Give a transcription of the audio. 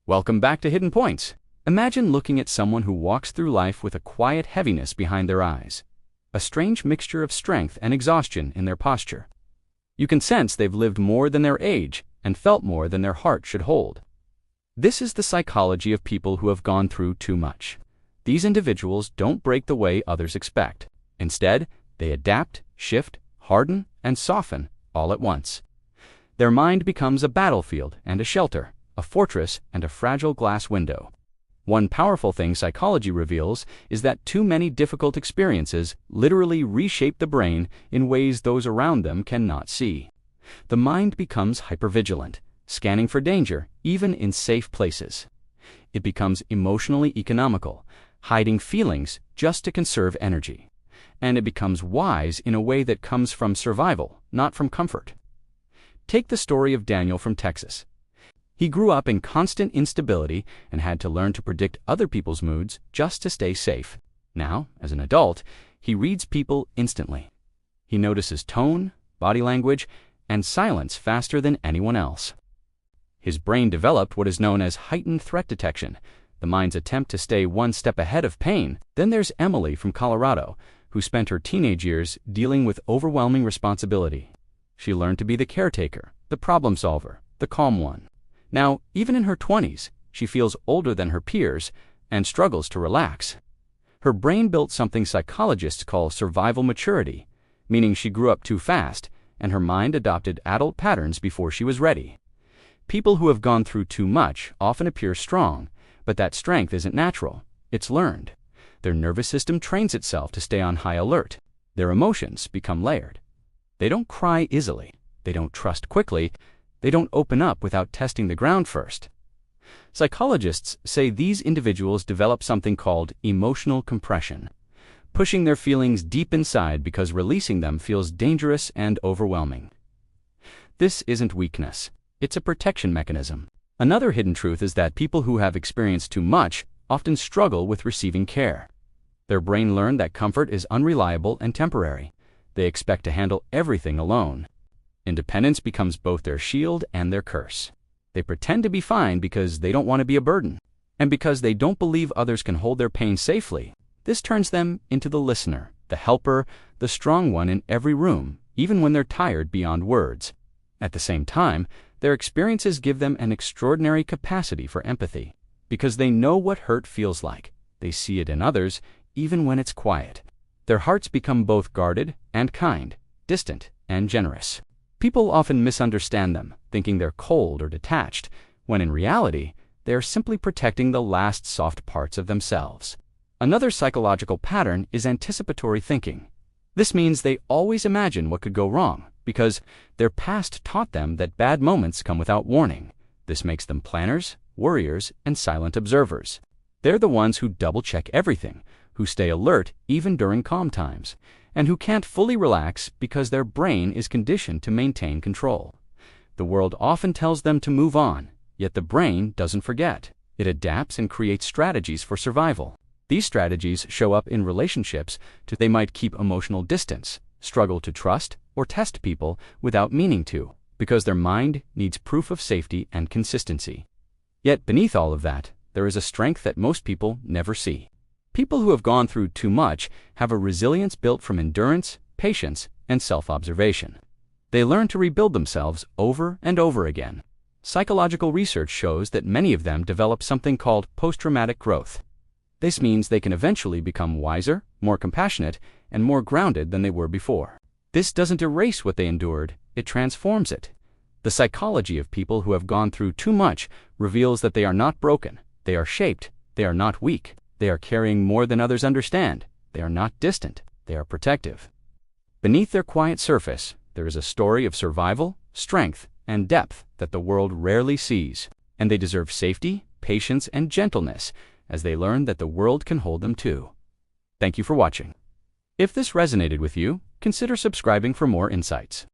Welcome back to Hidden Points. Imagine looking at someone who walks through life with a quiet heaviness behind their eyes, a strange mixture of strength and exhaustion in their posture. You can sense they've lived more than their age and felt more than their heart should hold. This is the psychology of people who have gone through too much. These individuals don't break the way others expect. Instead, they adapt, shift, harden, and soften all at once. Their mind becomes a battlefield and a shelter, a fortress and a fragile glass window. One powerful thing psychology reveals is that too many difficult experiences literally reshape the brain in ways those around them cannot see. The mind becomes hypervigilant, scanning for danger even in safe places. It becomes emotionally economical, hiding feelings just to conserve energy. And it becomes wise in a way that comes from survival, not from comfort. Take the story of Daniel from Texas. He grew up in constant instability and had to learn to predict other people's moods just to stay safe. Now, as an adult, he reads people instantly. He notices tone, body language, and silence faster than anyone else. His brain developed what is known as heightened threat detection, the mind's attempt to stay one step ahead of pain. Then there's Emily from Colorado, who spent her teenage years dealing with overwhelming responsibility. She learned to be the caretaker, the problem solver, the calm one. Now, even in her 20s, she feels older than her peers and struggles to relax. Her brain built something psychologists call survival maturity, meaning she grew up too fast and her mind adopted adult patterns before she was ready. People who have gone through too much often appear strong, but that strength isn't natural, it's learned. Their nervous system trains itself to stay on high alert. Their emotions become layered. They don't cry easily. They don't trust quickly. They don't open up without testing the ground first. Psychologists say these individuals develop something called emotional compression, pushing their feelings deep inside because releasing them feels dangerous and overwhelming. This isn't weakness. It's a protection mechanism. Another hidden truth is that people who have experienced too much often struggle with receiving care. Their brain learned that comfort is unreliable and temporary. They expect to handle everything alone. Independence becomes both their shield and their curse. They pretend to be fine because they don't want to be a burden. And because they don't believe others can hold their pain safely, this turns them into the listener, the helper, the strong one in every room, even when they're tired beyond words. At the same time, their experiences give them an extraordinary capacity for empathy. Because they know what hurt feels like. They see it in others, even when it's quiet. Their hearts become both guarded and kind, distant and generous. People often misunderstand them, thinking they're cold or detached, when in reality, they are simply protecting the last soft parts of themselves. Another psychological pattern is anticipatory thinking. This means they always imagine what could go wrong, because their past taught them that bad moments come without warning. This makes them planners, worriers, and silent observers. They're the ones who double-check everything, who stay alert even during calm times, and who can't fully relax because their brain is conditioned to maintain control. The world often tells them to move on, yet the brain doesn't forget. It adapts and creates strategies for survival. These strategies show up in relationships. They might keep emotional distance, struggle to trust, or test people without meaning to, because their mind needs proof of safety and consistency. Yet beneath all of that, there is a strength that most people never see. People who have gone through too much have a resilience built from endurance, patience, and self-observation. They learn to rebuild themselves over and over again. Psychological research shows that many of them develop something called post-traumatic growth. This means they can eventually become wiser, more compassionate, and more grounded than they were before. This doesn't erase what they endured, it transforms it. The psychology of people who have gone through too much reveals that they are not broken, they are shaped, they are not weak. They are carrying more than others understand. They are not distant. They are protective. Beneath their quiet surface, there is a story of survival, strength, and depth that the world rarely sees. And they deserve safety, patience, and gentleness as they learn that the world can hold them too. Thank you for watching. If this resonated with you, consider subscribing for more insights.